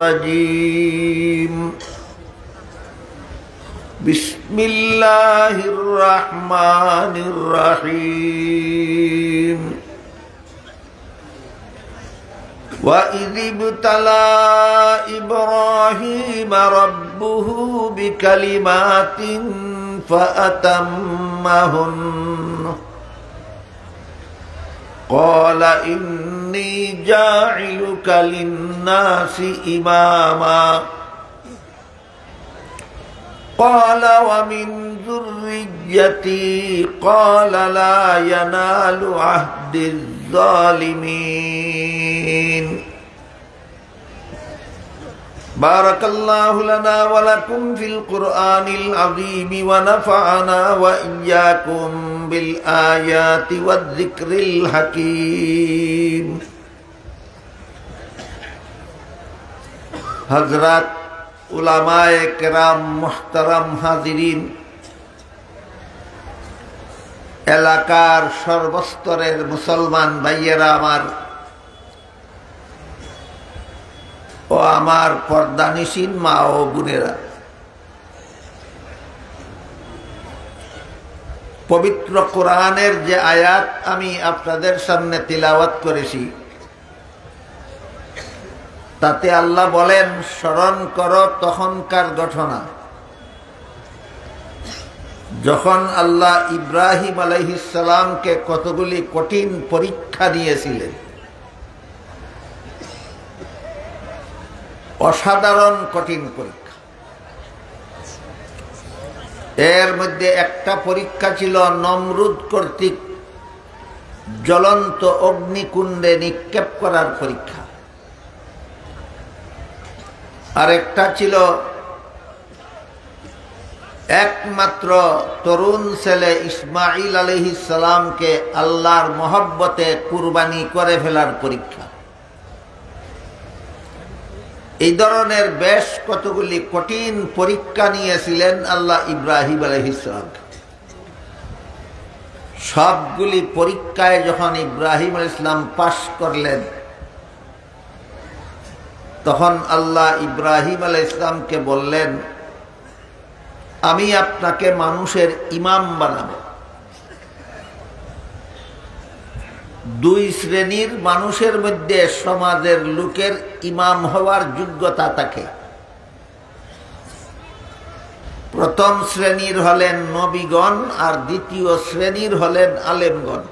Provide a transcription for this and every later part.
الرجيم بسم الله الرحمن الرحيم وإذ ابتلى إبراهيم ربه بكلمات فأتمهن قال إني جاعلك للناس إماما قال ومن ذريتي قال لا ينال عهد الظالمين بارك الله لنا ولكم في القرآن العظيم ونفعنا وإياكم بالآيات والذكر الحكيم हजरत उलमाए किराम मुहतरम हाजिरीन एलाकार सर्वस्तरेर मुसलमान भाइयेरा आमार ओ आमार पर्दानिशीन मा ओ बोनेरा पवित्र कुरानेर जे आयात आमी आपनादेर सामने तिलावत करेছি ताते आल्लाह बोलेन स्मरण करो तखनकार घटना जखन आल्लाह इब्राहिम आलैहिस सालाम के कतगुली कठिन परीक्षा दिएছিলেন असाधारण कठिन परीक्षा एर मध्य एकटा परीक्षा छिलो नमरुद कर्तृक ज्वलंत अग्निकुंडे निक्षेप करार परीक्षा और एकटा छिलो एकमात्र तरुण सेले इस्माइल आलैहिस सालाम के आल्लाहर मोहब्बते कुरबानी करे फेलार परीक्षा এই ধরনের বেশ কতগুলি কঠিন পরীক্ষা নিয়েছিলেন আল্লাহ ইব্রাহিম আলাইহিস সালাম সবগুলি পরীক্ষায় যখন ইব্রাহিম আলাইহিস সালাম পাস করলেন তখন আল্লাহ ইব্রাহিম আলাইহিস সালামকে বললেন আমি আপনাকে মানুষের ইমাম বানাবো দুই শ্রেণীর মানুষের মধ্যে সমাজের লোকের ইমাম হওয়ার যোগ্যতা থাকে প্রথম শ্রেণীর হলেন নবীগণ আর দ্বিতীয় শ্রেণীর হলেন আলেমগণ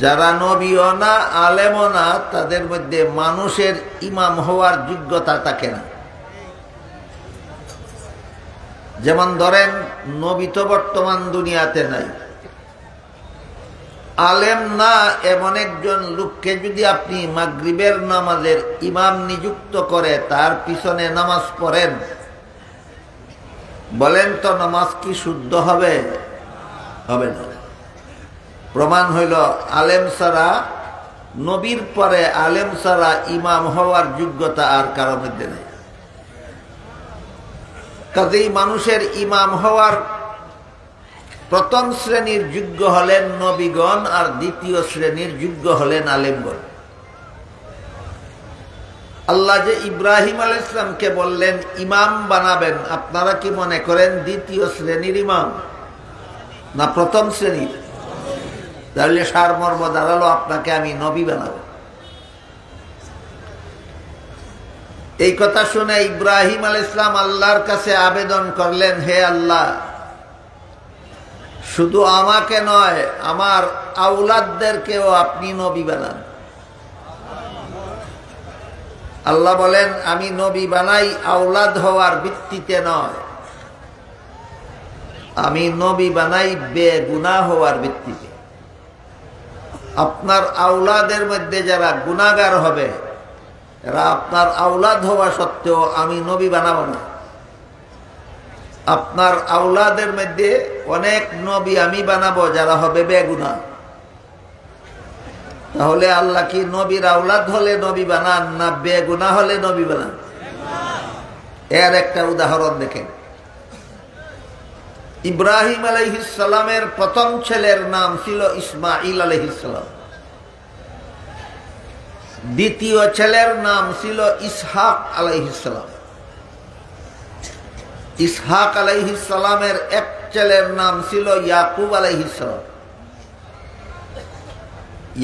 যারা নবীও না আলেমও না তাদের মধ্যে মানুষের ইমাম হওয়ার যোগ্যতা থাকে না যেমন ধরেন নবী তো বর্তমান দুনিয়াতে নাই आलेम ना एमन एकजन लोकके यदि आपनी मागरिबेर नामाजेर इमाम नियुक्त करे तार पिछने नामाज पढ़ेन बोलेन तो नामाज की शुद्ध हबे हबे ना प्रमाण हইল आलेम ছাড়া नबीर परे आलेम ছাড়া इमाम हওয়ার যোগ্যতা আর কারো মধ্যে নেই কাজেই মানুষের ইমাম হওয়ার प्रथम श्रेणीर योग्य हलेन नबीगण और द्वितीय श्रेणीर योग्य हलेन आलेमगण आल्लाह जे इब्राहिम आलैहिस सालाम के बोललेन इमाम बनाबेन आपनारा कि मने करेन द्वितीय श्रेणीर इमाम ना प्रथम श्रेणीर ताहले सारमर्म दाঁড়ালো आपनाके आमी नबी बानाबो এই কথা শুনে इब्राहिम आलैहिस सालाम आल्लाहर काছে आवेदन करलेन हे आल्लाह शुधु आमाके नय आमार आउलाददेरकेও আপনি নবী বানান আল্লাহ বলেন আমি নবী বানাই আওলাদ হওয়ার ভিত্তিতে নয় আমি নবী বানাই বেগুনাহ হওয়ার ভিত্তিতে আপনার আওলাদের মধ্যে যারা গুনাহগার হবে এরা আপনার আওলাদ হওয়া সত্ত্বেও আমি নবী বানাবো না আপনার আওলাদের মধ্যে অনেক নবী আমি বানাবো যারা হবে বেগুনাহ তাহলে আল্লাহ কি নবীর আওলাদ হলে নবী বানান না বেগুনাহ হলে নবী বানান এর একটা উদাহরণ দেখেন इब्राहिम अलैहिस्सलामेर प्रथम छेलेर नाम छिलो इस्माइल अलैहिस्सलाम দ্বিতীয় ছেলের নাম ছিল ইসহাক আলাইহিস সালাম। ইসহাক আলাইহিস সালামের এক ছেলের নাম ছিল ইয়াকুব আলাইহিস সালাম।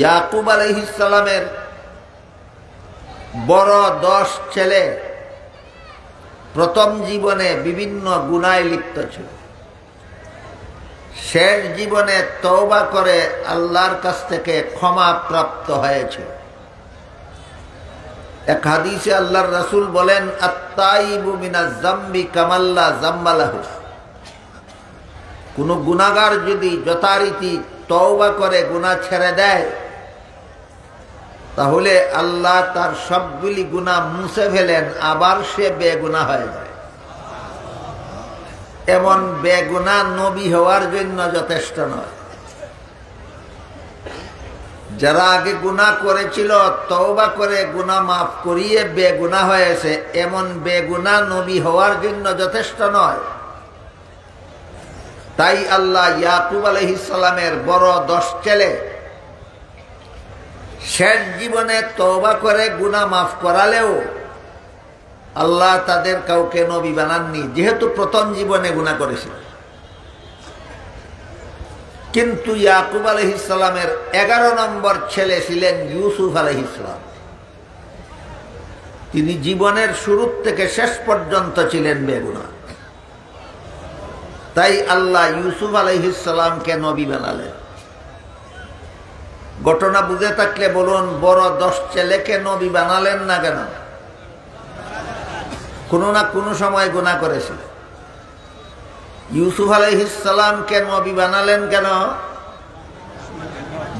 ইয়াকুব আলাইহিস সালামের বড় 10 ছেলে প্রথম জীবনে বিভিন্ন গুনাহে লিপ্ত ছিল। শেষ জীবনে তওবা করে আল্লাহর কাছ থেকে ক্ষমা প্রাপ্ত হয়েছে। এক হাদিসে আল্লাহর রাসূল বলেন, আত-তাইবু মিনাজ যামবি কামাল্লা যামবালাহু। কোন গুনাহগার যদি যথারীতি তওবা করে গুনাহ ছেড়ে দেয়, তাহলে আল্লাহ তার সবগুলি গুনাহ মুছে ফেলেন, আবার সে বেগুনাহ হয়ে যায়। এমন বেগুনাহ নবী হওয়ার জন্য যথেষ্ট নয়। যারা আগে গুনাহ করেছিল তওবা করে গুনাহ মাফ করিয়ে বেগুনাহ হয়েছে, এমন বেগুনাহ নবী হওয়ার জন্য যথেষ্ট নয়। তাই আল্লাহ ইয়াকুব আলাইহিস সালামের বড় 10 ছেলে শেষ জীবনে তওবা করে গুনাহ মাফ করালেও আল্লাহ তাদের কাউকে নবী বানাননি, যেহেতু প্রথম জীবনে গুনাহ করেছিল। কিন্তু ইয়াকুব আলাইহিস সালামের 11 নম্বর ছেলে ছিলেন ইউসুফ আলাইহিস সালাম। তিনি জীবনের শুরু থেকে শেষ পর্যন্ত ছিলেন বেগুনাহ। তাই আল্লাহ ইউসুফ আলাইহিস সালামকে নবী বানালেন। ঘটনা বুঝে থাকলে বলুন, বড় 10 ছেলেকে নবী বানালেন না কেন? কোনো না কোনো সময় গুনাহ করেছিল। ইউসুফ আলাইহিস সালামকে নবী বানালেন কেন?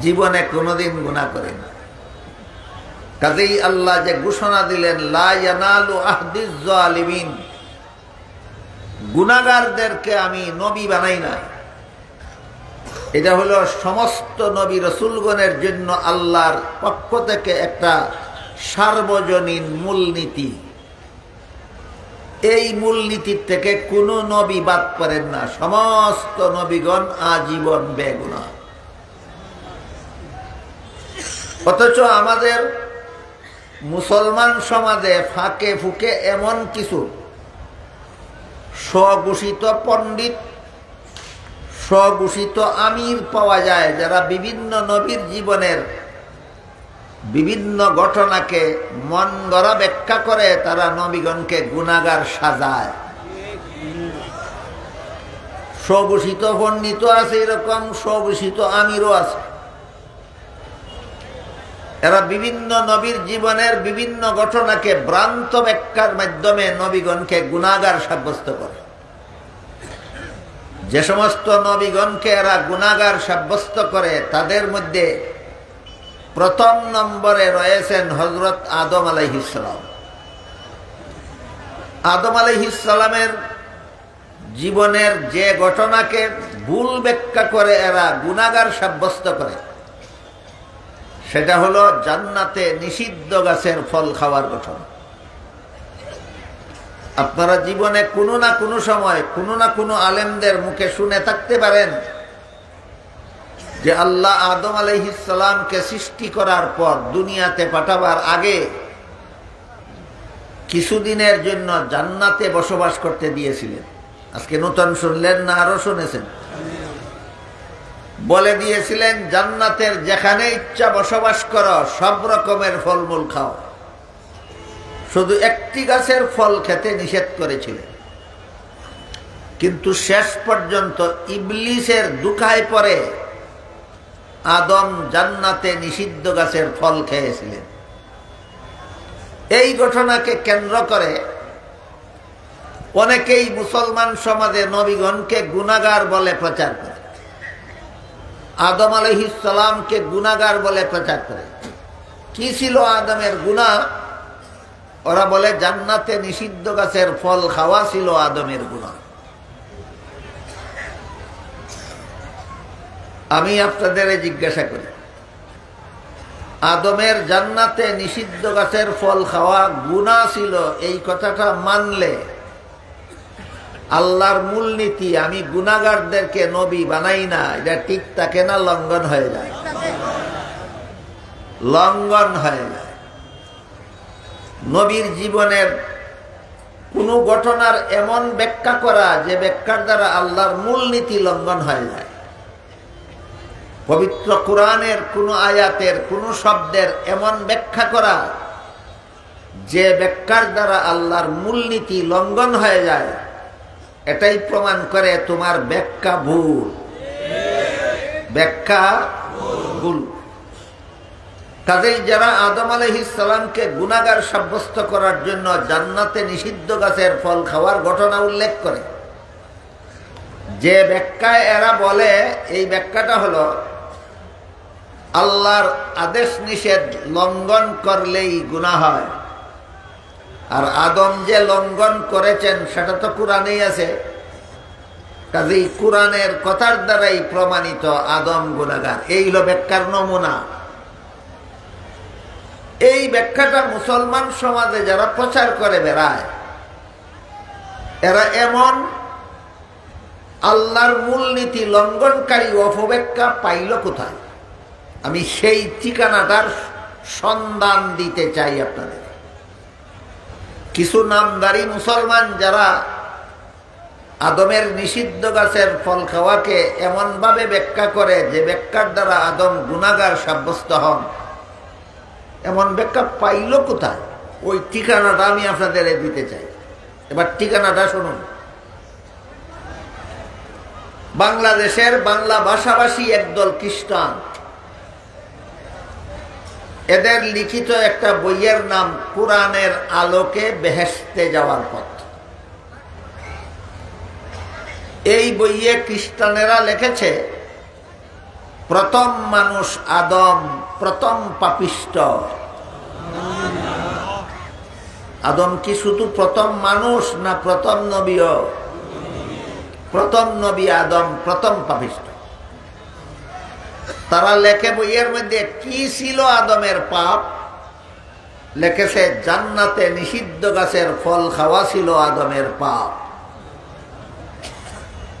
জীবনে কোনোদিন গুনাহ করেন। কাজেই আল্লাহ যে ঘোষণা দিলেন, লা ইয়ানালু আহদিজ জালিমিন, গুনাহগারদেরকে আমি নবী বানাই না। এটা হলো সমস্ত নবী রাসূলগণের জন্য আল্লাহর পক্ষ থেকে একটা সার্বজনীন মূলনীতি। এই মূলনীতির থেকে কোনো নবী বাদ পড়েন না। সমস্ত নবীগণ আজীবন বেগুনাহ। অথচ আমাদের মুসলমান সমাজে ফাঁকে ফুঁকে এমন কিছু স্বঘোষিত পণ্ডিত, স্বঘোষিত আমির পাওয়া যায়, যারা বিভিন্ন নবীর জীবনের বিভিন্ন ঘটনাকে মন গড়া ব্যাখ্যা করে তারা নবীগণকে গুনাহগার সাজায়। স্বঘোষিত পণ্ডিত আছে, এরকম স্বঘোষিত আমিরও আছে। এরা বিভিন্ন নবীর জীবনের বিভিন্ন ঘটনাকে ভ্রান্ত ব্যাখ্যার মাধ্যমে নবীগণকে গুনাহগার সাব্যস্ত করে। যে সমস্ত নবীগণকে এরা গুনাহগার সাব্যস্ত করে তাদের মধ্যে প্রথম নম্বরে রয়েছেন হযরত আদম আলাইহিস সালাম। আদম আলাইহিস সালামের জীবনের যে ঘটনাকে ভুল ব্যাখ্যা করে এরা গুনাহগার সাব্যস্ত করে, সেটা হলো জান্নাতে নিষিদ্ধ গাছের ফল খাওয়ার ঘটনা। আপনারা জীবনে কোনো না কোনো সময় কোনো না কোনো আলেমদের মুখে শুনে থাকতে পারেন যে আল্লাহ আদম আলাইহিস সালামকে সৃষ্টি করার পর দুনিয়াতে পাঠাবার আগে কিছুদিনের জন্য জান্নাতে বসবাস করতে দিয়েছিলেন। আজকে নতুন শুনলেন না আরো শুনেছেন? বলে দিয়েছিলেন জান্নাতের যেখানে ইচ্ছা বসবাস করো, সব রকমের ফলমূল খাও, শুধু একটি গাছের ফল খেতে নিষেধ করেছিলেন। কিন্তু শেষ পর্যন্ত ইবলিসের দুখায় পড়ে আদম জান্নাতে নিষিদ্ধ গাছের ফল খেয়েছিলেন। এই ঘটনাকে কেন্দ্র করে অনেকেই মুসলমান সমাজে নবীগণকে গুনাহগার বলে প্রচার করে, আদম আলাইহিস সালামকে গুনাহগার বলে প্রচার করে। কি ছিল আদমের গুনাহ? ওরা বলে জান্নাতে নিষিদ্ধ গাছের ফল খাওয়া ছিল আদমের গুনাহ। আমি আপনাদের জিজ্ঞাসা করি, আদমের জান্নাতে নিষিদ্ধ গাছের ফল খাওয়া গুনাহ ছিল, এই কথাটা মানলে আল্লাহর মূলনীতি আমি গুনাহগারদেরকে নবী বানাই না, এটা ঠিক থাকে না লঙ্ঘন হয়ে যায়? লঙ্ঘন হয়ে যায়। নবীর জীবনের কোন ঘটনার এমন ব্যাখ্যা করা যে ব্যাখ্যার দ্বারা আল্লাহর মূলনীতি লঙ্ঘন হয়ে যায়। পবিত্র কোরআনের কোন আয়াতের কোন শব্দের এমন ব্যাখ্যা করা যে ব্যাখ্যার দ্বারা আল্লাহর মূলনীতি লঙ্ঘন হয়ে যায়, এটাই প্রমাণ করে তোমার ব্যাখ্যা ভুল। ব্যাখ্যা ভুল। কাজেই যারা আদম আলাইহিস সালামকে গুনাহগার সাব্যস্ত করার জন্য জান্নাতে নিষিদ্ধ গাছের ফল খাওয়ার ঘটনা উল্লেখ করে, যে ব্যাখ্যায় এরা বলে, এই ব্যাখ্যাটা হলো আল্লাহর আদেশ নিষেধ লঙ্ঘন করলেই গুনাহ হয়, আর আদম যে লঙ্ঘন করেছেন সেটা তো কোরআনেই আছে, কাজেই কোরআনের কথার দ্বারাই প্রমাণিত আদম গুনাহগার। এই হলো ব্যাখ্যার নমুনা। এই ব্যাখ্যাটা মুসলমান সমাজে যারা প্রচার করে বেড়ায়, এরা এমন আল্লাহর মূলনীতি লঙ্ঘনকারী অপব্যাখ্যা পাইল কোথায়? আমি সেই ঠিকানাটার সন্ধান দিতে চাই আপনাদের। কিছু নামদারি মুসলমান যারা আদমের নিষিদ্ধ গাছের ফল খাওয়াকে এমনভাবে ব্যাখ্যা করে যে ব্যাখ্যার দ্বারা আদম গুনাহগার সাব্যস্ত হন, এমন ব্যাখ্যা পাইল কোথায়? ওই ঠিকানাটা আমি আপনাদের দিতে চাই। এবার ঠিকানাটা শুনুন। বাংলাদেশের বাংলা ভাষাভাষী একদল খ্রিস্টান, এদের লিখিত একটা বইয়ের নাম কোরআনের আলোকে বেহেশতে যাওয়ার পথ। এই বইয়ে খ্রিস্টানেরা লিখেছে, প্রথম মানুষ আদম, প্রথম পাপিষ্ট। আদম কি শুধু প্রথম মানুষ না প্রথম নবীও? প্রথম নবী আদম, প্রথম পাপিষ্ট। তারা লেখে বইয়ের মধ্যে কি ছিল আদমের পাপ? লিখেছে জান্নাতে নিষিদ্ধ গাছের ফল খাওয়া ছিল আদমের পাপ।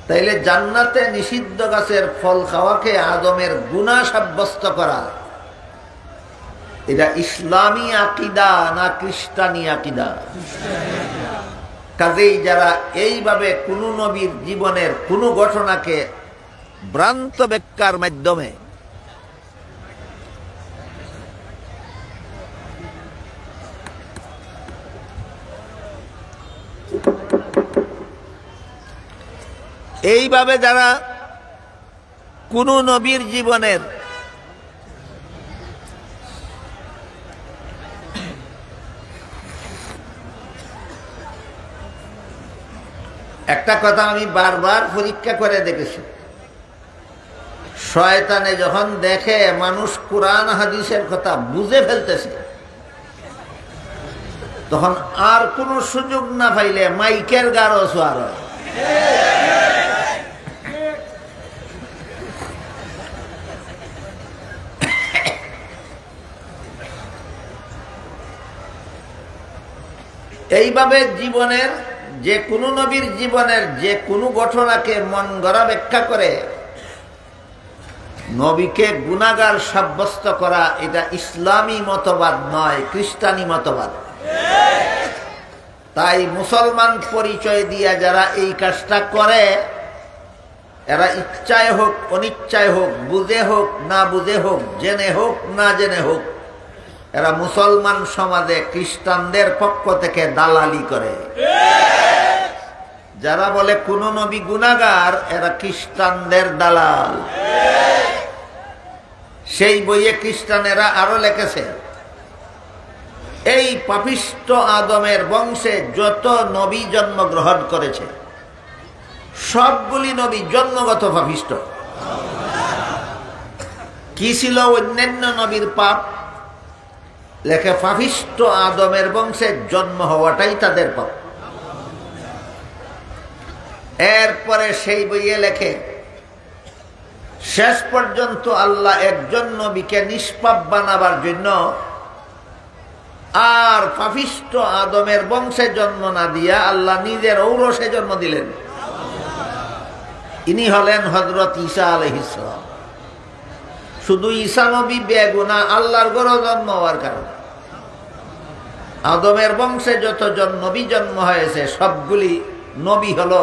তাইলে জান্নাতে নিষিদ্ধ গাছের ফল খাওয়াকে আদমের গুনাহ সাব্যস্ত করা, এটা ইসলামী আকীদা না খ্রিস্টানি আকীদা? কাজেই যারা এইভাবে কোন নবীর জীবনের কোন ঘটনাকে ভ্রান্ত ব্যাখ্যার মাধ্যমে যারা কোন নবীর জীবনের একটা কথা আমি বারবার পরীক্ষা করে দেখেছি, শয়তানে যখন দেখে মানুষ কোরআন হাদিসের কথা বুঝে ফেলতেছে, তখন আর কোন সুযোগ না পাইলে মাইকের গারো সোয়ার হয়। এইভাবে জীবনের যে কোনো নবীর জীবনের যে কোনো ঘটনাকে মন গড়া ব্যাখ্যা করে নবীকে গুনাহগার সাব্যস্ত করা, এটা ইসলামী মতবাদ নয়, খ্রিস্টানি মতবাদ। তাই মুসলমান পরিচয় দিয়া যারা এই কাজটা করে, এরা ইচ্ছায় হোক অনিচ্ছায় হোক, বুঝে হোক না বুঝে হোক, জেনে হোক না জেনে হোক, এরা মুসলমান সমাজে খ্রিস্টানদের পক্ষ থেকে দালালি করে। যারা বলে কোন নবী গুনাহগার, এরা খ্রিস্টানদের দালাল। সেই বইয়ে খ্রিস্টানেরা আরো লিখেছে, এই পাপিষ্ট আদমের বংশে যত নবী জন্মগ্রহণ করেছে সবগুলি নবী জন্মগত পাপিষ্ট। কি ছিল অন্যান্য নবীর পাপ? লেখে পাপিষ্ট আদমের বংশে জন্ম হওয়াটাই তাদের পাপ। এরপরে সেই বইয়ে লেখে, শেষ পর্যন্ত আল্লাহ একজন নবীকে নিষ্পাপ বানাবার জন্য আর পাপিষ্ট আদমের বংশে জন্ম না দিয়া আল্লাহ নিজের ঔরসে জন্ম দিলেন। ইনি হলেন হযরত ঈসা আলাইহিস সালাম। শুধু ঈসা নবী বেগুনাহ আল্লাহর ঘরে জন্ম হওয়ার কারণে, আদমের বংশে যতজন নবী জন্ম হয়েছে সবগুলি নবী হলো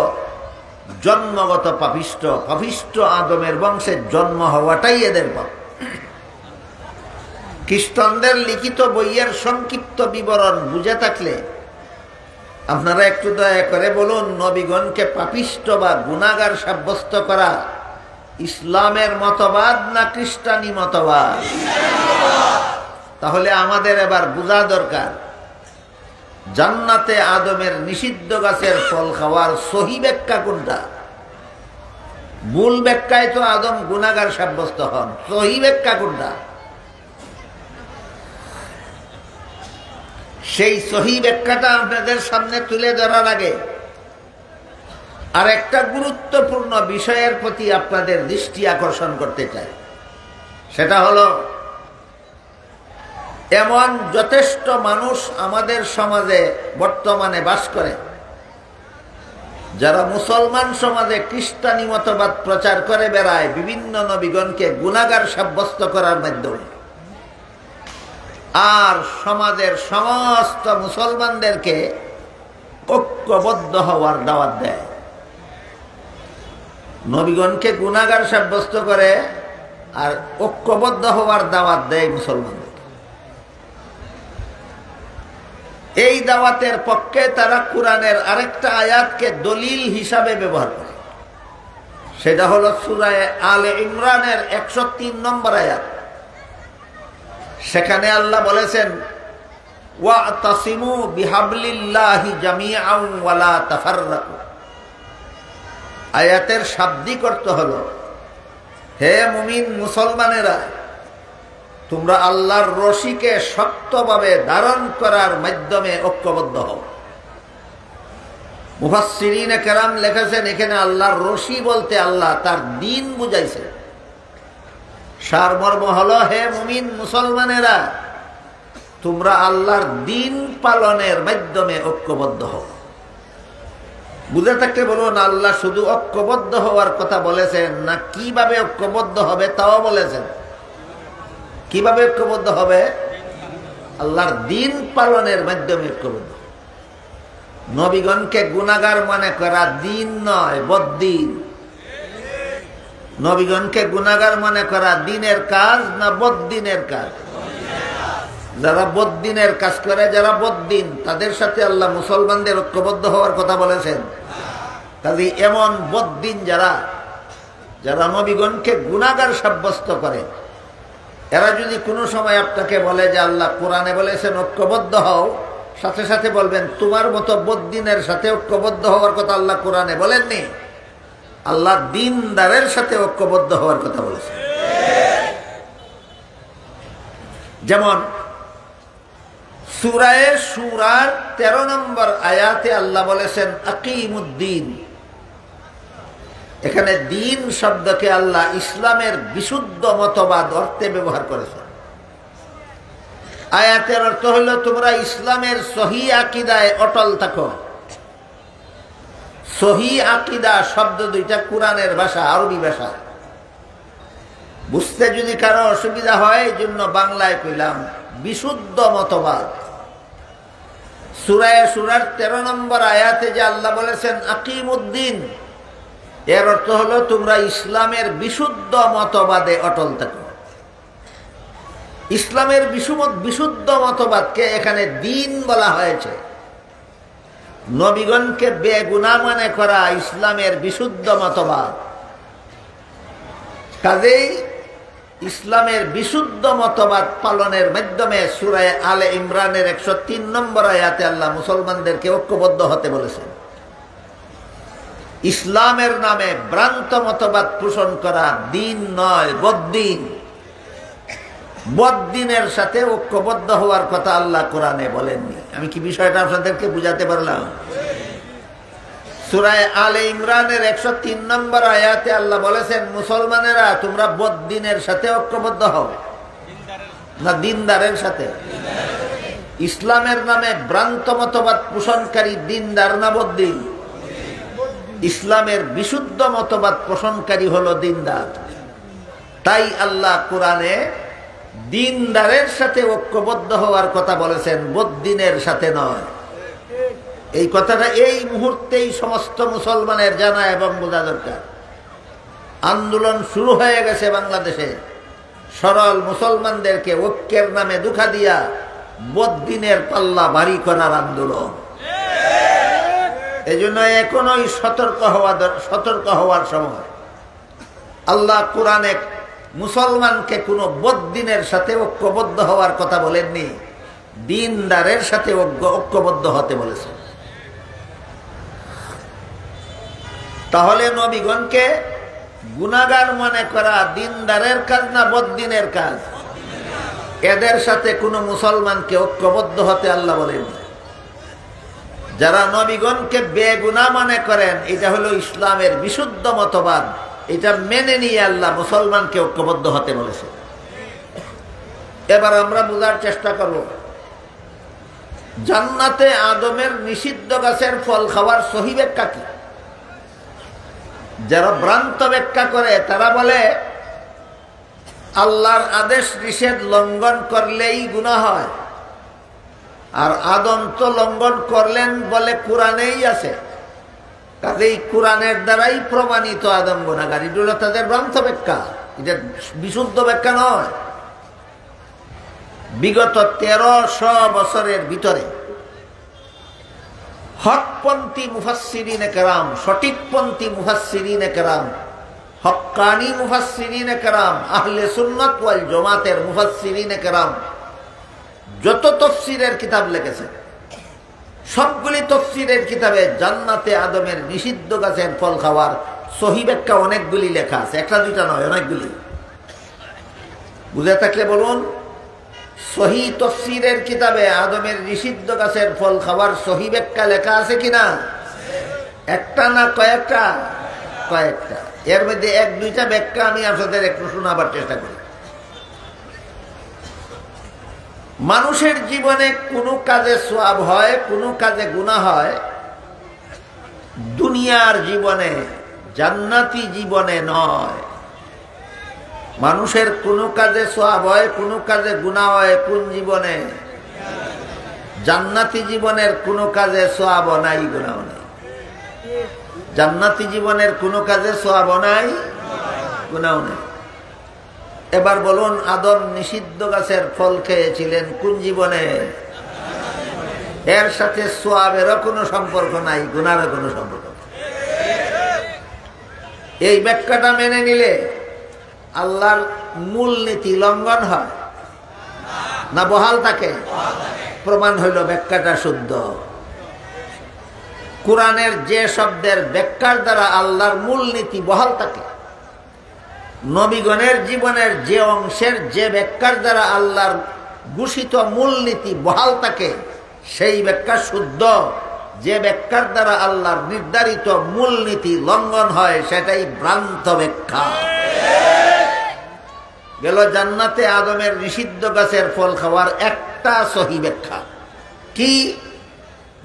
জন্মগত পাপিষ্ঠ। পাপিষ্ঠ আদমের বংশে জন্ম হওয়াটাই এদের পাপ। খ্রিস্টানদের লিখিত বইয়ের সংক্ষিপ্ত বিবরণ বুঝে থাকলে আপনারা একটু দয়া করে বলুন, নবীগণকে পাপিষ্ঠ বা গুনাহগার সাব্যস্ত করা ইসলামের মতবাদ না খ্রিস্টানি মতবাদ? তাহলে আমাদের এবার বোঝা দরকার, জান্নাতে আদমের নিষিদ্ধ গাছের ফল খাওয়ার সহি ব্যাখ্যা কোনটা? ভুল ব্যাখ্যায় তো আদম গুনাহগার সাব্যস্ত হন। সহি ব্যাখ্যা কোনটা? সেই সহি ব্যাখ্যাটা আপনাদের সামনে তুলে ধরার আগে আর একটা গুরুত্বপূর্ণ বিষয়ের প্রতি আপনাদের দৃষ্টি আকর্ষণ করতে চাই। সেটা হলো, এমন যথেষ্ট মানুষ আমাদের সমাজে বর্তমানে বাস করে যারা মুসলমান সমাজে খ্রিস্টানি মতবাদ প্রচার করে বেড়ায় বিভিন্ন নবীগণকে গুনাহগার সাব্যস্ত করার মাধ্যমে, আর সমাজের সমস্ত মুসলমানদেরকে ঐক্যবদ্ধ হওয়ার দাওয়াত দেয়। নবীগণকে গুনাহগার সাব্যস্ত করে আর ঐক্যবদ্ধ হওয়ার দাওয়াত দেয় মুসলমানদের। এই দাওয়াতের পক্ষে তারা কোরআনের আরেকটা আয়াতকে দলিল হিসাবে ব্যবহার করে। সেটা হলো সূরা আলে ইমরানের 103 নম্বর আয়াত। সেখানে আল্লাহ বলেছেন, ওয়াতাসিমু বিহাবলিল্লাহি জামিআন ওয়া লা তাফাররাকু। আয়াতের শাব্দিক অর্থ হলো, হে মুমিন মুসলমানেরা, তোমরা আল্লাহর রশিকে শক্তভাবে ধারণ করার মাধ্যমে ঐক্যবদ্ধ হও। মুফাসসিরিনে কেরাম লিখেছেন, এখানে আল্লাহর রশি বলতে আল্লাহ তার দ্বীন বুঝাইছে। সারমর্ম হলো, হে মুমিন মুসলমানেরা, তোমরা আল্লাহর দ্বীন পালনের মাধ্যমে ঐক্যবদ্ধ হও। বুঝে থাকতে বলুন, আল্লাহ শুধু ঐক্যবদ্ধ হওয়ার কথা বলেছেন না কিভাবে ঐক্যবদ্ধ হবে তাও বলেছেন। কিভাবে ঐক্যবদ্ধ হবে? আল্লাহর দ্বীন পালনের মাধ্যমে ঐক্যবদ্ধ। নবীগণকে গুনাহগার মনে করা দ্বীন নয়, বদ্দীন। নবীগণকে গুনাহগার মনে করা দ্বীনের কাজ না বদ্দীনের কাজ? যারা বদ্দীনের কাজ করে, যারা বদ্দীন, তাদের সাথে আল্লাহ মুসলমানদের ঐক্যবদ্ধ হওয়ার কথা বলেছেন। কাজে এমন বদ্দীন যারা নবীগণকে গুনাহগার সাব্যস্ত করে, এরা যদি কোনো সময় আপনাকে বলে যে আল্লাহ কোরআনে বলেছেন ঐক্যবদ্ধ হও, সাথে সাথে বলবেন তোমার মতো বদ্দীনের সাথে ঐক্যবদ্ধ হওয়ার কথা আল্লাহ কোরআনে বলেননি, আল্লাহ দ্বীনদারের সাথে ঐক্যবদ্ধ হওয়ার কথা বলেছেন। যেমন সূরা শুরার 13 নম্বর আয়াতে আল্লাহ বলেছেন আকিমুদ্দিন। এখানে দ্বীন শব্দকে আল্লাহ ইসলামের বিশুদ্ধ মতবাদ অর্থে ব্যবহার করেছেন। আয়াতের অর্থ হলো, তোমরা ইসলামের সহি আকীদায় অটল থাকো। সহি আকীদা শব্দ দুইটা কোরআনের ভাষা, আরবি ভাষা। বুঝতে যদি কারো অসুবিধা হয় এই জন্য বাংলায় কইলাম, বিশুদ্ধ মতবাদ। সূরা শুরার 13 নম্বর আয়াতে যে আল্লাহ বলেছেন আকিমুদ্দিন, এর অর্থ হলো তোমরা ইসলামের বিশুদ্ধ মতবাদে অটল থাকো। ইসলামের বিশুদ্ধ মতবাদকে এখানে দ্বীন বলা হয়েছে। নবীগণকে বেগুনাহ মনে করা ইসলামের বিশুদ্ধ মতবাদ। কাজেই ইসলামের বিশুদ্ধ মতবাদ পালনের মাধ্যমে সূরা আলে ইমরানের 103 নম্বর আয়াতে আল্লাহ মুসলমানদেরকে ঐক্যবদ্ধ হতে বলেছেন। ইসলামের নামে ভ্রান্ত মতবাদ পোষণ করা দ্বীন নয়, বদ্দীন। বদ্দীনের সাথে ঐক্যবদ্ধ হওয়ার কথা আল্লাহ কোরআনে বলেননি। আমি কি বিষয়টা আপনাদেরকে বুঝাতে পারলাম? সূরা আলে ইমরানের 103 নম্বর আয়াতে আল্লাহ বলেছেন, মুসলমানেরা তোমরা বদ্দীনের সাথে ঐক্যবদ্ধ হও না দ্বীনদারের সাথে? ইসলামের নামে ভ্রান্ত মতবাদ পোষণকারী দ্বীনদার না বদ্দীন? ইসলামের বিশুদ্ধ মতবাদ পোষণকারী হলো দ্বীনদার। তাই আল্লাহ কোরআনে দিনদারের সাথে ঐক্যবদ্ধ হওয়ার কথা বলেছেন, বদ্দিনের সাথে নয়। এই কথাটা এই মুহূর্তেই সমস্ত মুসলমানের জানা এবং বোঝা দরকার। আন্দোলন শুরু হয়ে গেছে বাংলাদেশে, সরল মুসলমানদেরকে ঐক্যের নামে দুঃখা দিয়া বদ্দিনের পাল্লা ভারী করার আন্দোলন। এই জন্য এখনই সতর্ক হওয়ার সময়। আল্লাহ কোরআনে মুসলমানকে কোনো বদ্দিনের সাথে ঐক্যবদ্ধ হওয়ার কথা বলেননি, দিনদারের সাথে ঐক্যবদ্ধ হতে বলেছেন। তাহলে নবীগণকে গুনাহগার মনে করা দিনদারের কাজ না বদ্দিনের কাজ? এদের সাথে কোনো মুসলমানকে ঐক্যবদ্ধ হতে আল্লাহ বলেন। যারা নবীগণকে বেগুনাহ মনে করেন, এটা হলো ইসলামের বিশুদ্ধ মতবাদ, এটা মেনে নিয়ে আল্লাহ মুসলমানকে ঐক্যবদ্ধ হতে বলেছে। এবার আমরা বোঝার চেষ্টা করব, জান্নাতে আদমের নিষিদ্ধ গাছের ফল খাওয়ার সহি ব্যাখ্যা কি? যারা ভ্রান্ত ব্যাখ্যা করে তারা বলে আল্লাহর আদেশ নিষেধ লঙ্ঘন করলেই গুনাহ হয়, আর আদম তো লঙ্ঘন করলেন বলে কোরআনেই আছে, কাজেই কোরআনের দ্বারাই প্রমাণিত আদম গুনাহগার। এটা তাদের ভ্রান্ত ব্যাখ্যা, এটা বিশুদ্ধ ব্যাখ্যা নয়। বিগত 1300 বছরের ভিতরে হকপন্থী মুফাসসিরিনে কেরাম, সঠিকপন্থী মুফাসসিরিনে কেরাম, হক্কানি মুফাসসিরিনে কেরাম, আহলে সুন্নাত ওয়াল জামাতের মুফাসসিরিনে কেরাম যত তাফসীরের কিতাব লিখেছেন, সবগুলি তাফসীরের কিতাবে জান্নাতে আদমের নিষিদ্ধ গাছের ফল খাওয়ার সহি ব্যাখ্যা অনেকগুলি লেখা আছে, একটা দুইটা নয়, অনেকগুলি। বুঝে থাকলে বলুন, সহি তাফসীরের কিতাবে আদমের নিষিদ্ধ গাছের ফল খাওয়ার সহি ব্যাখ্যা লেখা আছে কিনা? একটা না কয়েকটা? কয়েকটা। এর মধ্যে এক দুইটা ব্যাখ্যা আমি আপনাদের একটু শোনাবার চেষ্টা করি। মানুষের জীবনে কোনো কাজে সওয়াব হয়, কোনো কাজে গুনাহ হয়, দুনিয়ার জীবনে, জান্নাতি জীবনে নয়। মানুষের কোনো কাজে সওয়াব হয়, কোনো কাজে গুনাহ হয় কোন জীবনে? জান্নাতি জীবনের কোনো কাজে সওয়াব নাই, গুনাহ নাই। জান্নাতি জীবনের কোনো কাজে সওয়াব নাই, গুনাহ নাই। এবার বলুন, আদম নিষিদ্ধ গাছের ফল খেয়েছিলেন কোন জীবনে? এর সাথে সওয়াবেরও কোনো সম্পর্ক নাই, গুনাহেরও কোনো সম্পর্ক নাই। এই ব্যাখ্যাটা মেনে নিলে আল্লাহর মূল নীতি লঙ্ঘন হয় না বহাল থাকে? প্রমাণ হইল ব্যাখ্যাটা শুদ্ধ। কোরআনের যে শব্দের ব্যাখ্যার দ্বারা আল্লাহর মূল নীতি বহাল থাকে, নবীগণের জীবনের যে অংশের যে ব্যাখ্যার দ্বারা আল্লাহর ঘোষিত মূলনীতি বহাল থাকে, সেই ব্যাখ্যা শুদ্ধ। যে ব্যাখ্যার দ্বারা আল্লাহর নির্ধারিত মূলনীতি লঙ্ঘন হয়, সেটাই ভ্রান্ত ব্যাখ্যা। গেল জান্নাতে আদমের নিষিদ্ধ গাছের ফল খাওয়ার একটা সহি ব্যাখ্যা কি?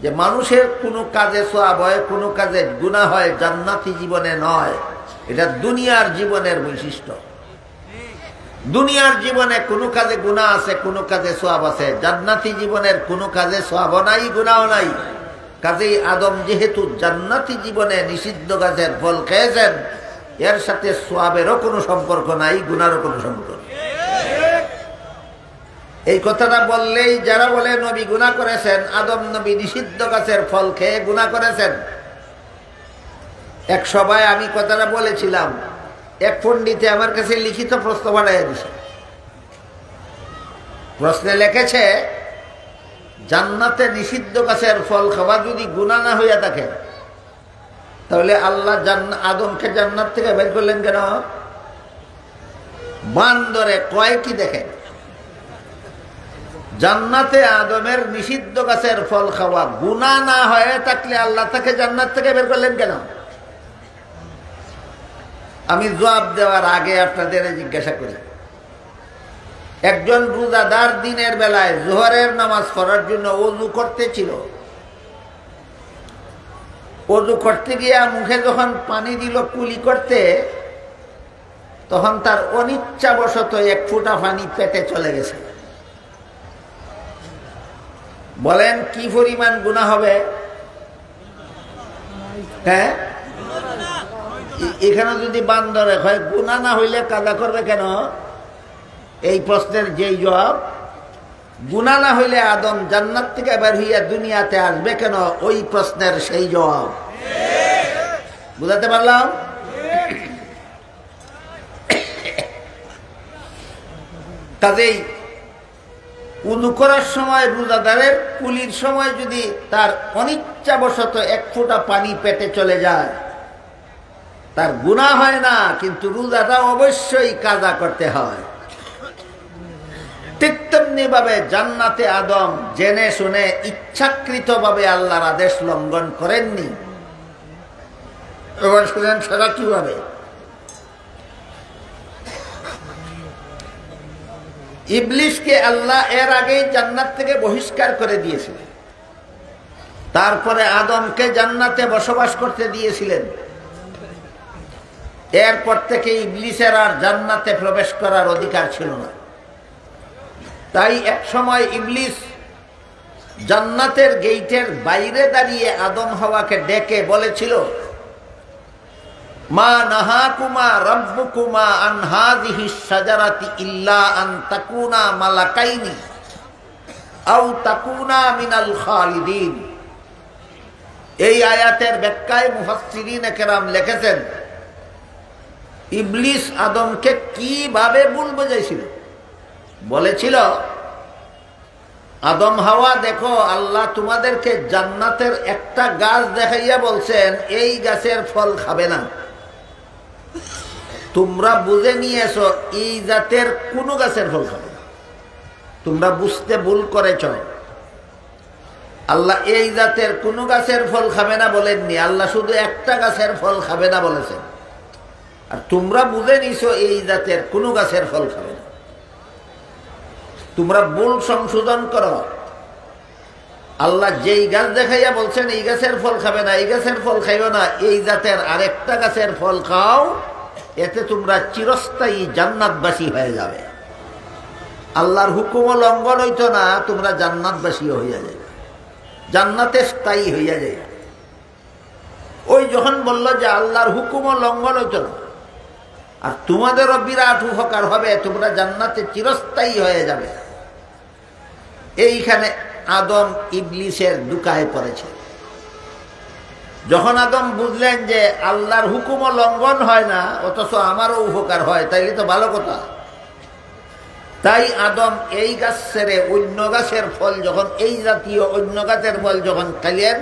যে মানুষের কোনো কাজে সওয়াব হয়, কোনো কাজে গুনাহ হয়, জান্নাতি জীবনে নয়। এটা দুনিয়ার জীবনের বৈশিষ্ট্য। দুনিয়ার জীবনে কোনো কাজে গুনাহ আছে, কোনো কাজে সওয়াব আছে। জান্নাতি জীবনের কোনো কাজে সওয়াব নাই, গুনাহ নাই। কাজেই আদম যেহেতু জান্নাতি জীবনে নিষিদ্ধ গাছের ফল খেয়েছেন, এর সাথে সওয়াবেরও কোনো সম্পর্ক নাই, গুনাহেরও কোনো সম্পর্ক নেই। এই কথাটা বললেই যারা বলে নবী গুনাহ করেছেন, আদম নবী নিষিদ্ধ গাছের ফল খেয়ে গুনাহ করেছেন, এক সভায় আমি কথাটা বলেছিলাম, এক পণ্ডিতে আমার কাছে লিখিত প্রশ্ন পাঠাইয়া দিয়েছে। প্রশ্নে লিখেছে, জান্নাতে নিষিদ্ধ গাছের ফল খাওয়া যদি গুনাহ না হইয়া থাকে, তাহলে আল্লাহ আদমকে জান্নাত থেকে বের করলেন কেন? বান্দরে কয় কি দেখেন, জান্নাতে আদমের নিষিদ্ধ গাছের ফল খাওয়া গুনাহ না হয়ে থাকলে আল্লাহ তাকে জান্নাত থেকে বের করলেন কেন? আমি জবাব দেওয়ার আগে আপনাদের জিজ্ঞাসা করি, একজন রোজাদার দিনের বেলায় জোহরের নামাজ পড়ার জন্য ওযু করতেছিল। ওযু করতে গিয়া মুখে যখন পানি দিল কুলি করতে, তখন তার অনিচ্ছাবশত এক ফোঁটা পানি পেটে চলে গেছে। বলেন কি পরিমাণ গুনাহ হবে? হ্যাঁ, এখানে যদি বান্দরে হয় গুনাহ না হইলে কাজা করবে কেন? এই প্রশ্নের যেই জবাব, গুনাহ না হইলে আদম জান্নাত থেকে বের হইয়া দুনিয়াতে আসবে কেন, ওই প্রশ্নের সেই জবাব। বুঝাতে পারলাম? কাজেই উযু করার সময় রোজাদারের কুলির সময় যদি তার অনিচ্ছাবশত এক ফোঁটা পানি পেটে চলে যায়, তার গুনাহ হয় না, কিন্তু রোজাটা অবশ্যই কাজা করতে হয়। ঠিক তেমনি ভাবে জান্নাতে আদম জেনে শুনে ইচ্ছাকৃত ভাবে আল্লাহর আদেশ লঙ্ঘন করেননি। এবার শুনেন সেটা কিভাবে। ইবলিসকে আল্লাহ এর আগেই জান্নাত থেকে বহিষ্কার করে দিয়েছিলেন, তারপরে আদমকে জান্নাতে বসবাস করতে দিয়েছিলেন। এরপর থেকে ইবলিসের আর জান্নাতে প্রবেশ করার অধিকার ছিল না। তাই এক সময় ইবলিস জান্নাতের গেইটের বাইরে দাঁড়িয়ে আদম হাওয়াকে ডেকে বলেছিল, মা নাহাকুমা রাব্বুকুমা আন হাযিহিশ শাজারাতি ইল্লা আন তাকুনা মালাকাইনি আও তাকুনা মিনাল খালিদিন। এই আয়াতের ব্যাখ্যায় মুফাসসিরিনে কেরাম লিখেছেন, ইবলিস আদমকে কিভাবে ভুল বুঝাইছিল। বলেছিল, আদম হাওয়া দেখো, আল্লাহ তোমাদেরকে জান্নাতের একটা গাছ দেখাইয়া বলছেন এই গাছের ফল খাবে না। তোমরা বুঝে নিয়েছো এই জাতের কোনো গাছের ফল খাবে না। তোমরা বুঝতে ভুল করেছ। আল্লাহ এই জাতের কোনো গাছের ফল খাবে না বলেননি, আল্লাহ শুধু একটা গাছের ফল খাবে না বলেছেন। আর তোমরা বুঝে নিছো এই জাতের কোনো গাছের ফল খাবে না। তোমরা ভুল সংশোধন করো। আল্লাহ যেই গাছ দেখাইয়া বলছেন এই গাছের ফল খাবে না, এই গাছের ফল খাইও না, এই জাতের আরেকটা গাছের ফল খাও, এতে তোমরা চিরস্থায়ী জান্নাতবাসী হয়ে যাবে। আল্লাহর হুকুম লঙ্ঘন হইতো না, তোমরা জান্নাতবাসী হইয়া যাবে, জান্নাতে স্থায়ী হইয়া যায়। ওই যখন বলল যে আল্লাহর হুকুম লঙ্ঘন হইতো না, আর তোমাদেরও বিরাট উপকার হবে, তোমরা জান্নাতে চিরস্থায়ী হয়ে যাবে, এইখানে আদম ইবলিসের দুকায় পড়েছে। যখন আদম বুঝলেন যে আল্লাহর হুকুম লঙ্ঘন হয় না, অথচ আমারও উপকার হয়, তাইলে তো ভালো কথা। তাই আদম এই গাছ ছেড়ে অন্য গাছের ফল, যখন এই জাতীয় অন্য গাছের ফল যখন খাইলেন,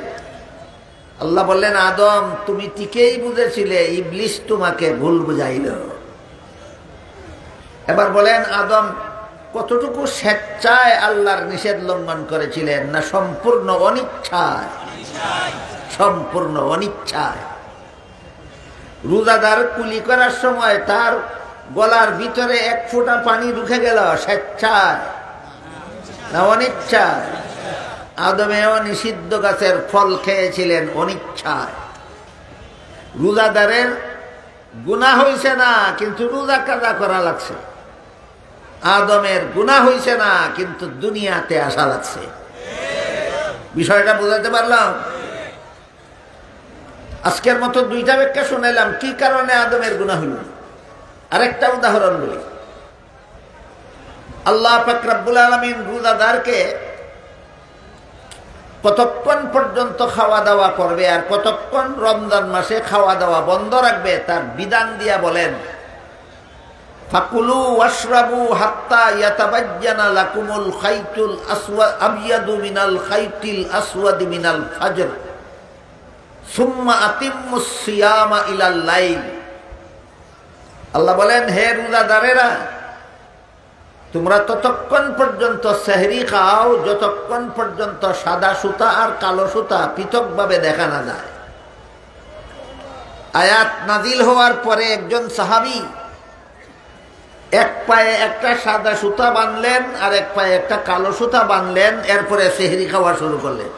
আল্লাহ বললেন, আদম তুমি ঠিকই বুঝেছিলে, ইবলিস তোমাকে ভুল বুঝাইল। এবার বলেন, আদম কতটুকু স্বেচ্ছায় আল্লাহর নিষেধ লঙ্ঘন করেছিলেন, না সম্পূর্ণ অনিচ্ছায়? সম্পূর্ণ অনিচ্ছায়। রোজাদার কুলি করার সময় তার গলার ভিতরে এক ফোঁটা পানি ঢুকে গেল, স্বেচ্ছায় না অনিচ্ছায়? আদমেও নিষিদ্ধ গাছের ফল খেয়েছিলেন অনিচ্ছায়। রোজাদারের গুনাহ হইছে না, কিন্তু রোজা কাজা করা লাগছে। আদমের গুনাহ হইছে না, কিন্তু দুনিয়াতে আসা লাগছে। বিষয়টা বুঝাতে পারলাম? আজকের মতো দুইটা ব্যাখ্যা শুনাইলাম কি কারণে আদমের গুনাহ হইল। আরেকটা উদাহরণ বলি। আল্লাহ পাক রব্বুল আলামিন রোজাদারকে কতক্ষণ পর্যন্ত খাওয়া দাওয়া করবে আর কতক্ষণ রমজান মাসে খাওয়া দাওয়া বন্ধ রাখবে তার বিধান দিয়া বলেন, ফাকুলু ওয়াশরাবু হাত্তা ইয়াতাবাজ্জানা লাকুমুল খাইতুল আসওয়াদ আবয়াদু মিনাল খাইতিল আসওয়াদি মিনাল ফাজর সুম্মা আতিম্মুস সিয়ামা ইলাল লাইল। আল্লাহ বলেন, হে রোজাদারেরা, তোমরা ততক্ষণ পর্যন্ত সেহরি খাও যতক্ষণ পর্যন্ত সাদা সুতা আর কালো সুতা পৃথকভাবে দেখা না যায়। আয়াত নাজিল হওয়ার পরে একজন সাহাবী এক পায়ে একটা সাদা সুতা বাঁধলেন আর এক পায়ে একটা কালো সুতা বাঁধলেন, এরপরে সেহরি খাওয়া শুরু করলেন।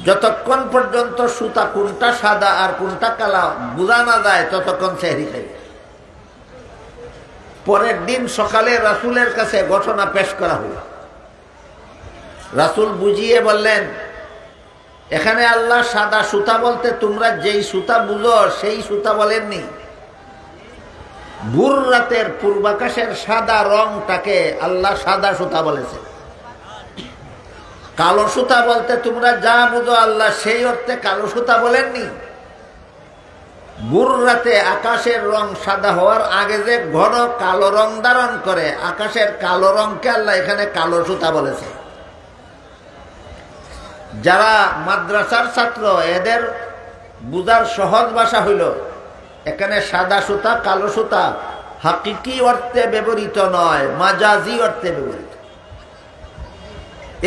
যতক্ষণ পর্যন্ত সুতা কোনটা সাদা আর কোনটা কালা বোঝা না যায় ততক্ষণ সেহরি খাইবে। পরের দিন সকালে রাসূলের কাছে ঘটনা পেশ করা হলো। রাসূল বুঝিয়ে বললেন, এখানে আল্লাহ সাদা সুতা বলতে তোমরা যেই সুতা বুঝো সেই সুতা বলেননি। ভোর রাতের পূর্বাকাশের সাদা রংটাকে আল্লাহ সাদা সুতা বলেছে। কালো সুতা বলতে তোমরা যা বুঝো আল্লাহ সেই অর্থে কালো সুতা বলেননি। ভোর রাতে আকাশের রং সাদা হওয়ার আগে যে ঘন কালো রং ধারণ করে, আকাশের কালো রংকে আল্লাহ এখানে কালো সুতা বলেছে। যারা মাদ্রাসার ছাত্র এদের বুঝার সহজ ভাষা হইল, এখানে সাদা সুতা কালো সুতা হাকিকি অর্থে ব্যবহৃত নয়, মাজাজি অর্থে ব্যবহৃত।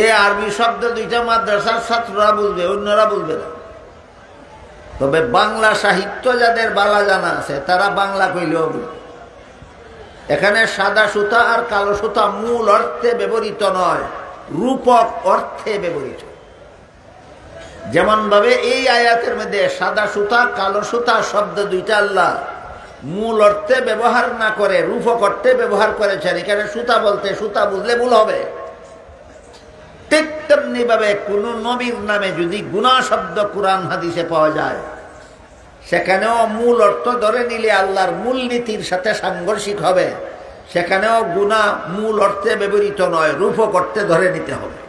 এই আরবি শব্দ দুইটা মাদ্রাসার ছাত্ররা বুঝবে, অন্যরা বুঝবে না। তবে বাংলা সাহিত্য যাদের বালা জানা আছে তারা বাংলা কইলেও বুঝবে। এখানে সাদা সুতা আর কালো সুতা মূল অর্থে ব্যবহৃত নয়, রূপক অর্থে ব্যবহৃত। যেমন ভাবে এই আয়াতের মধ্যে সাদা সুতা কালো সুতা শব্দ দুইটা আল্লাহ মূল অর্থে ব্যবহার না করে রূপক অর্থে ব্যবহার করেছেন। এখানে সুতা বলতে সুতা বুঝলে ভুল হবে। ঠিক তেমনি ভাবে কোন নবীর নামে যদি গুনাহ শব্দ কুরআন হাদিসে পাওয়া যায়, সেখানেও মূল অর্থ ধরে নিলে আল্লাহর মূলনীতির সাথে সাংঘর্ষিক হবে। সেখানেও গুনাহ মূল অর্থে ব্যবহৃত নয়, রূপক অর্থে ধরে নিতে হবে।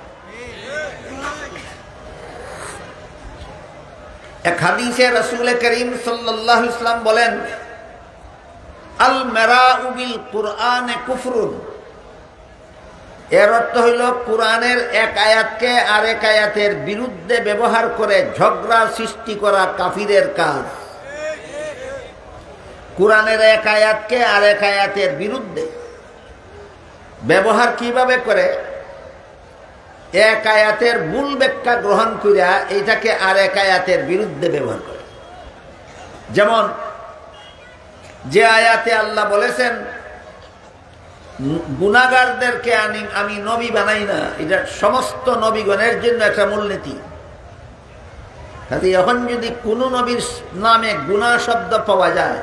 এক হাদিসে রাসূল করিম সাল্লাল্লাহু আলাইহি ওয়াসাল্লাম বলেন, আল মারাউ বিল কুরআনে কুফরুন। এর অর্থ হইল কুরআনের এক আয়াতকে আরেক আয়াতের বিরুদ্ধে ব্যবহার করে ঝগড়া সৃষ্টি করা কাফিরের কাজ। কুরআনের এক আয়াতকে আরেক আয়াতের বিরুদ্ধে ব্যবহার কিভাবে করে? এক আয়াতের মূল ব্যাখ্যা গ্রহণ করিয়া এইটাকে আরেক আয়াতের বিরুদ্ধে ব্যবহার করে। যেমন যে আয়াতে আল্লাহ বলেছেন গুনাহগারদেরকে আমি নবী বানাই না, এটা সমস্ত নবীগণের জন্য একটা মূলনীতি। এখন যদি কোন নবীর নামে গুনাহ শব্দ পাওয়া যায়,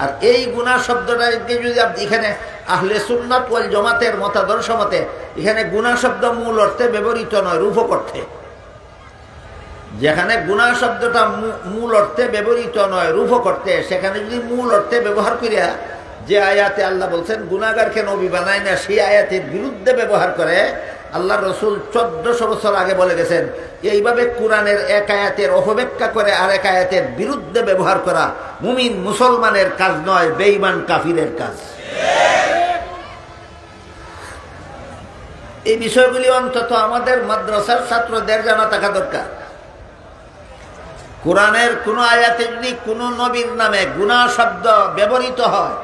আর এই গুনাহ শব্দটাকে যদি এখানে আহলে সুন্নাত ওয়াল জামাতের মতাদর্শ মতে এখানে গুনাহ শব্দ মূল অর্থে ব্যবহৃত নয়, রূপক অর্থে। যেখানে গুনাহ শব্দটা মূল অর্থে ব্যবহৃত নয়, রূপক অর্থে, সেখানে যদি মূল অর্থে ব্যবহার করিয়া যে আয়াতে আল্লাহ বলছেন গুনাহগারকে নবী বানায় না, সেই আয়াতের বিরুদ্ধে ব্যবহার করে, আল্লাহ রসুল 1400 বছর আগে বলে গেছেন, এইভাবে কোরআনের এক আয়াতের অপব্যাখ্যা করে আরেক আয়াতের বিরুদ্ধে ব্যবহার করা মুমিন মুসলমানের কাজ নয়, বেঈমান কাফিরের কাজ। এই বিষয়গুলি অন্তত আমাদের মাদ্রাসার ছাত্রদের জানা থাকা দরকার। কোরআনের কোন আয়াতে যদি কোন নবীর নামে গুনাহ শব্দ ব্যবহৃত হয়,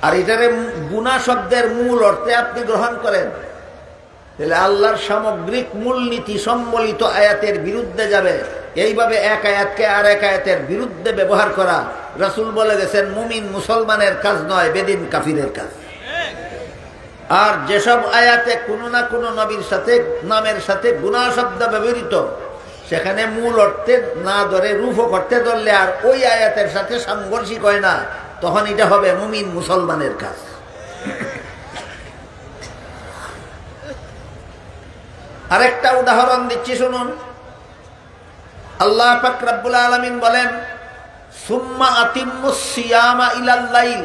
আর এটারে গুনাহ শব্দের মূল অর্থে আপনি গ্রহণ করেন, তাহলে আল্লাহর সামগ্রিক মূলনীতি সম্বলিত আয়াতের বিরুদ্ধে যাবে। এইভাবে এক আয়াতকে আর এক আয়াতের বিরুদ্ধে ব্যবহার করা রাসূল বলে গেছেন মুমিন মুসলমানের কাজ নয়, বেদিন কাফিরের কাজ। আর যেসব আয়াতে কোনো না কোনো নবীর সাথে নামের সাথে গুনাহ শব্দ ব্যবহৃত, সেখানে মূল অর্থে না ধরে রূপক অর্থে ধরলে আর ওই আয়াতের সাথে সাংঘর্ষিক হয় না, তখন এটা হবে মুমিন মুসলমানের কাজ। আরেকটা উদাহরণ দিচ্ছি শুনুন। আল্লাহ পাক রব্বুল আলামিন বলেন, সুম্মা আতিম্মুস সিয়ামা ইলাল লাইল,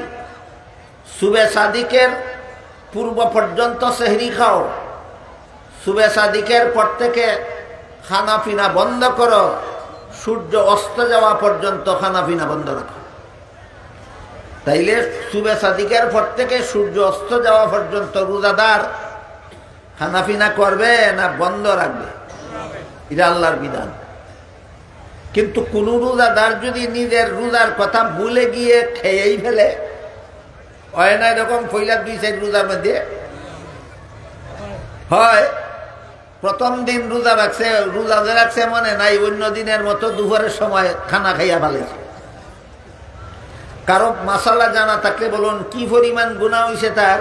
সুবে সাদিকের পূর্ব পর্যন্ত সেহরি খাও, সুবে সাদিকের পর থেকে খানা পিনা বন্ধ করো, সূর্য অস্ত যাওয়া পর্যন্ত খানা পিনা বন্ধ রাখো। তাইলে সুবে সাদিকের পর থেকে সূর্য অস্ত যাওয়া পর্যন্ত রোজাদার খানা পিনা করবে না বন্ধ রাখবে? এটা আল্লাহর বিধান। কিন্তু কোন রোজাদার যদি নিজের রোজার কথা ভুলে গিয়ে খেয়েই ফেলে, হয় না এরকম পয়লা 2-4 রোজার মধ্যে হয়, প্রথম দিন রোজা রাখছে মনে নাই, অন্য দিনের মতো দুপুরের সময় খানা খাইয়া ফেলেছে। কারো মাসালা জানা থাকলে বলুন কি পরিমাণ গুনাহ হইছে তার?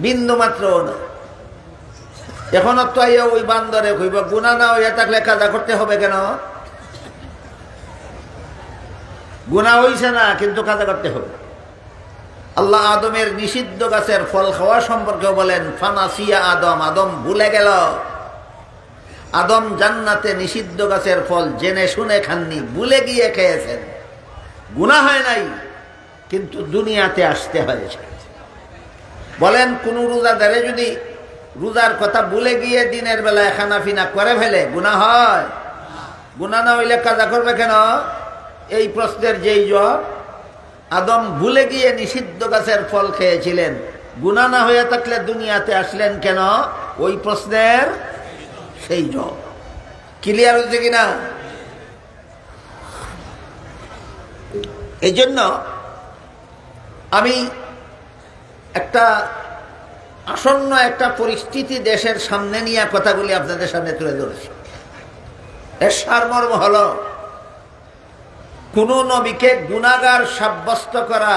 বিন্দু মাত্র না। এখন তো আইয়া ওই বান্দরে কইব গুনাহ না হইয়া থাকলে কাজা করতে হবে কেন? গুনাহ হইছে না, কিন্তু কাজা করতে হবে। আল্লাহ আদমের নিষিদ্ধ গাছের ফল খাওয়া সম্পর্কে বলেন ফানাসিয়া আদম, আদম ভুলে গেল। আদম জান্নাতে নিষিদ্ধ গাছের ফল জেনে শুনে খাননি, ভুলে গিয়ে খেয়েছেন। গুনাহ হয় নাই, কিন্তু দুনিয়াতে আসতে হয়েছে। বলেন কোন রোজাদারে যদি রোজার কথা ভুলে গিয়ে দিনের বেলায় খানাফিনা করে ফেলে গুনাহ হয়? গুনাহ না হইলে কাজা করবে কেন? এই প্রশ্নের যেই জবাব, আদম ভুলে গিয়ে নিষিদ্ধ গাছের ফল খেয়েছিলেন, গুনাহ না হয়ে থাকলে দুনিয়াতে আসলেন কেন? ওই প্রশ্নের সেই জবাব। ক্লিয়ার হচ্ছে কিনা? এই জন্য আমি একটা আসন্ন একটা পরিস্থিতি দেশের সামনে নিয়ে কথাগুলি আপনাদের সামনে তুলে ধরেছি। এর সারমর্ম হল, কোন নবীকে গুনাহগার সাব্যস্ত করা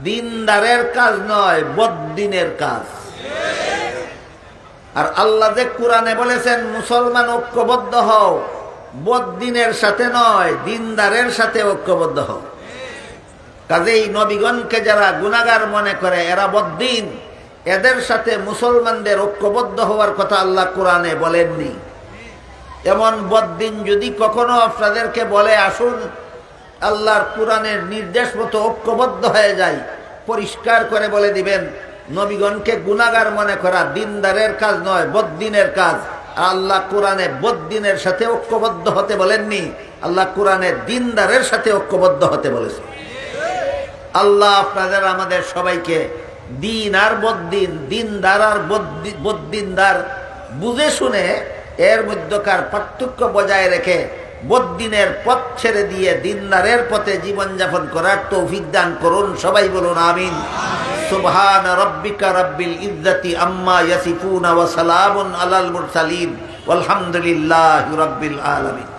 দিনদারের কাজ নয়, বদ্দিনের কাজ। আর আল্লাহ যে কোরআনে বলেছেন মুসলমান ঐক্যবদ্ধ হও, বদ্দিনের সাথে নয়, দিনদারের সাথে ঐক্যবদ্ধ হও। কাজেই নবীগণকে যারা গুনাহগার মনে করে এরা বদ্দিন, এদের সাথে মুসলমানদের ঐক্যবদ্ধ হওয়ার কথা আল্লাহ কোরআনে বলেননি। এমন বদ্দিন যদি কখনো আপনাদেরকে বলে আসুন আল্লাহর কোরআনের নির্দেশ মতো ঐক্যবদ্ধ হয়ে যায়, পরিষ্কার করে বলে দিবেন নবীগণকে গুনাহগার মনে করা দিনদারের কাজ নয়, বদ্দিনের কাজ। আর আল্লাহ কোরআনে বদ্দিনের সাথে ঐক্যবদ্ধ হতে বলেননি, আল্লাহ কোরআনে দিনদারের সাথে ঐক্যবদ্ধ হতে বলেছে। আল্লাহ আপনাদের আমাদের সবাইকে দিন আর বদ্দিন, দিনদার আর বদ্দিনদার বুঝে শুনে এর মধ্যকার পার্থক্য বজায় রেখে বদ্দিনের পথ ছেড়ে দিয়ে দিনদারের পথে জীবনযাপন করার তৌফিক দান করুন। সবাই বলুন আমিন। সুবহান রাব্বিকা রাব্বিল ইজ্জাতি আম্মা ইয়াসিফুন ওয়া সালামুন আলাল মুরসালিন ওয়ালহামদুলিল্লাহি রাব্বিল আলামিন।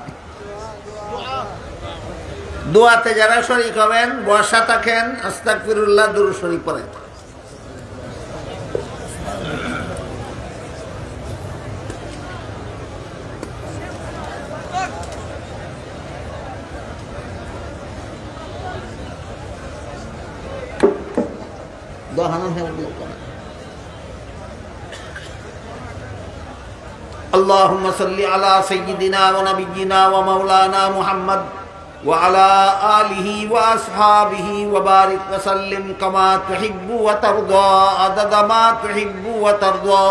দোয়াতে যারা শরীক হবেন বসা থাকেন, আস্তাগফিরুল্লাহ দুরূদ শরীফ পড়েন। اللهم صل على سيدنا ونبينا ومولانا محمد وعلى آله وأصحابه وبارك وسلم كما تحب وترضى عدد ما تحب وترضى.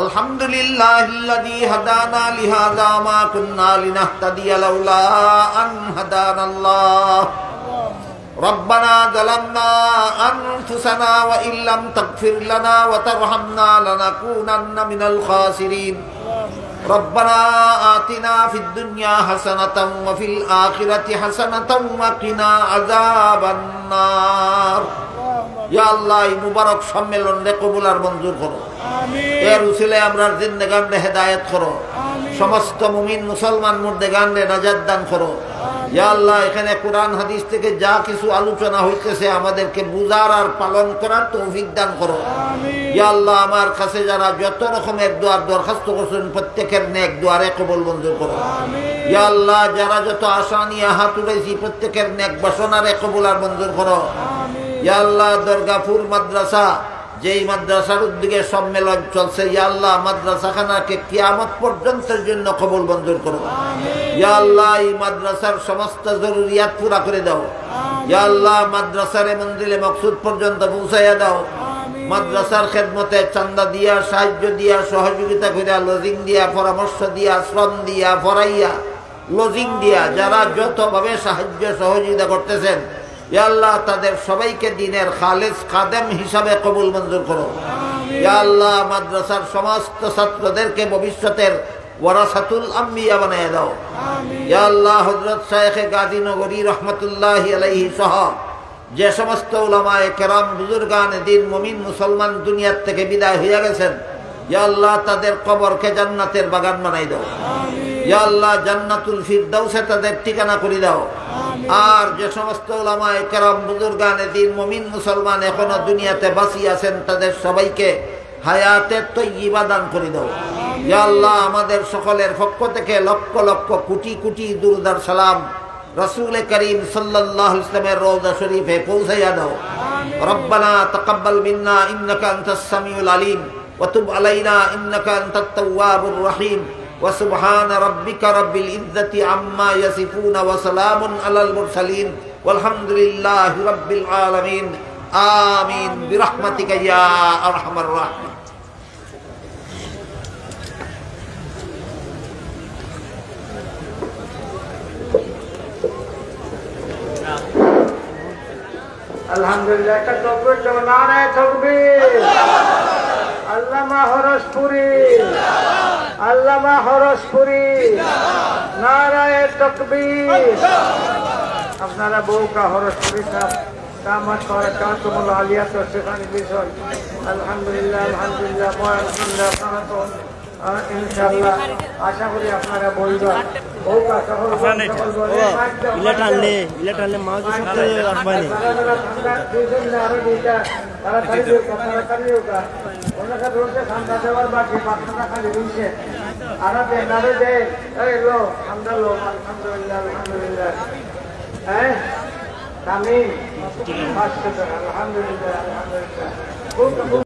الحمد لله الذي هدانا لهذا ما كنا لنهتدي لولا أن هدانا الله. ربنا ظلمنا أنفسنا وإن لم تغفر لنا وترحمنا لنكونن من الخاسرين. ربنا آتنا في الدنيا حسنة وفي الآخرة حسنة وقنا عذاب النار. ইয়া আল্লাহ, এই মুবারক সম্মেলন রে কবুল আর মঞ্জুর করো। আমিন। এর উসিলায় আমরার জিন্দেগান রে হেদায়েত করো। আমিন। সমস্ত মুমিন মুসলমান মুর্দেগান রে নাজাত দান করো। ইয়া আল্লাহ, এখানে কোরআন হাদিস থেকে যা কিছু আলোচনা হইতেছে আমাদেরকে বুঝার আর পালন করার তৌফিক দান করো। আমিন। ইয়া আল্লাহ, আমার কাছে যারা যত রকমের দোয়ার দরখাস্ত করছেন প্রত্যেকের নেক দোয়ারে কবুল মঞ্জুর করো। আমিন। ইয়া আল্লাহ, যারা যত আশা নিয়ে হাত উঠাইছি প্রত্যেকের নেক বাসনারে কবুল আর মঞ্জুর করো। আমিন। ইয়া আল্লাহ, দরগাপুর মাদ্রাসা যেই মাদ্রাসার উদ্যোগে সম্মেলন চলছে, ইয়া আল্লাহ মাদ্রাসাখানাকে কিয়ামত পর্যন্তের জন্য কবুল মঞ্জুর করো। ইয়া আল্লাহ, এই মাদ্রাসার সমস্ত জরুরিয়াত পুরা করে দাও। ইয়া আল্লাহ, মাদ্রাসার মঞ্জিলে মকসুদ পর্যন্ত পৌঁছাইয়া দাও। মাদ্রাসার খেদমতে চান্দা দিয়া, সাহায্য দিয়া, সহযোগিতা করিয়া, লজিং দিয়া, পরামর্শ দিয়া, শ্রম দিয়া, পড়াইয়া, লজিং দিয়া যারা যতভাবে সাহায্য সহযোগিতা করতেছেন, ইয়া আল্লাহ তাদের সবাইকে দিনের খালেস খাদেম হিসাবে কবুল মঞ্জুর করো। ইয়া আল্লাহ, মাদ্রাসার সমস্ত ছাত্রদেরকে ভবিষ্যতের ওয়ারাসাতুল আম্বিয়া বানিয়ে দাও। ইয়া আল্লাহ, হযরত শায়েখ গাজীনগরী রহমাতুল্লাহি আলাইহি সহ যে সমস্ত উলামায়ে কেরাম বুজুর্গানে দিন মুমিন মুসলমান দুনিয়ার থেকে বিদায় হয়ে গেছেন, ইয়া আল্লাহ তাদের কবরকে জান্নাতের বাগান বানাই দাও। ইয়া আল্লাহ, জান্নাতুল ফিরদাউসে তাদের ঠিকানা করে দাও। আর যে সমস্ত উলামায়ে কেরাম বুজুর্গানে দিন মুমিন মুসলমান এখনো দুনিয়াতে বাঁচিয়ে আছেন তাদের সবাইকে হায়াতে তয়্যিবা দান করে দাও। ইয়া আল্লাহ, আমাদের সকলের পক্ষ থেকে লক্ষ লক্ষ কোটি কোটি দুরুদ আর সালাম रसूल करीम सल्लल्लाहु अलैहि वसल्लम रोज़ा शरीफे पहुंचाइया दाओ। रब्बना तक़ब्बल मिन्ना इन्नका अंतस समीउल अलीम व तुब अलैना इन्नका अंतत तव्वाबुर रहीम व सुब्हान रब्बिका रब्बिल इज्जति अम्मा यसिफून व सलामुन अलल मुरसलीन वल्हम्दुलिल्लाहि रब्बिल आलमीन आमीन बिरहमतिका या अरहमर राहिमीन। अल्हम्दुलिल्लाह का तकबीर जो नारे तकबीर अल्लामा हरसपुरी नारे तकबीर। अपनारा बहू का हरसपुरी साहब दामद बरकातुहुल आलिया तो सेखानी বিষয় अल्हम्दुलिल्लाह अल्हम्दुलिल्लाह इंशाअल्लाह आशा करी আপনারা বলবেন বউ का সকল ইলা টানলে মাছ করতে আসবানি ওনাকে রোজে ঠান্ডা দেওয়ার বাকি পাঁচটা খালি রয়েছে আর বেনারে দে এই লো ঠান্ডা লো আলহামদুলিল্লাহ আলহামদুলিল্লাহ হ্যাঁ আমি আলহামদুলিল্লাহ আলহামদুলিল্লাহ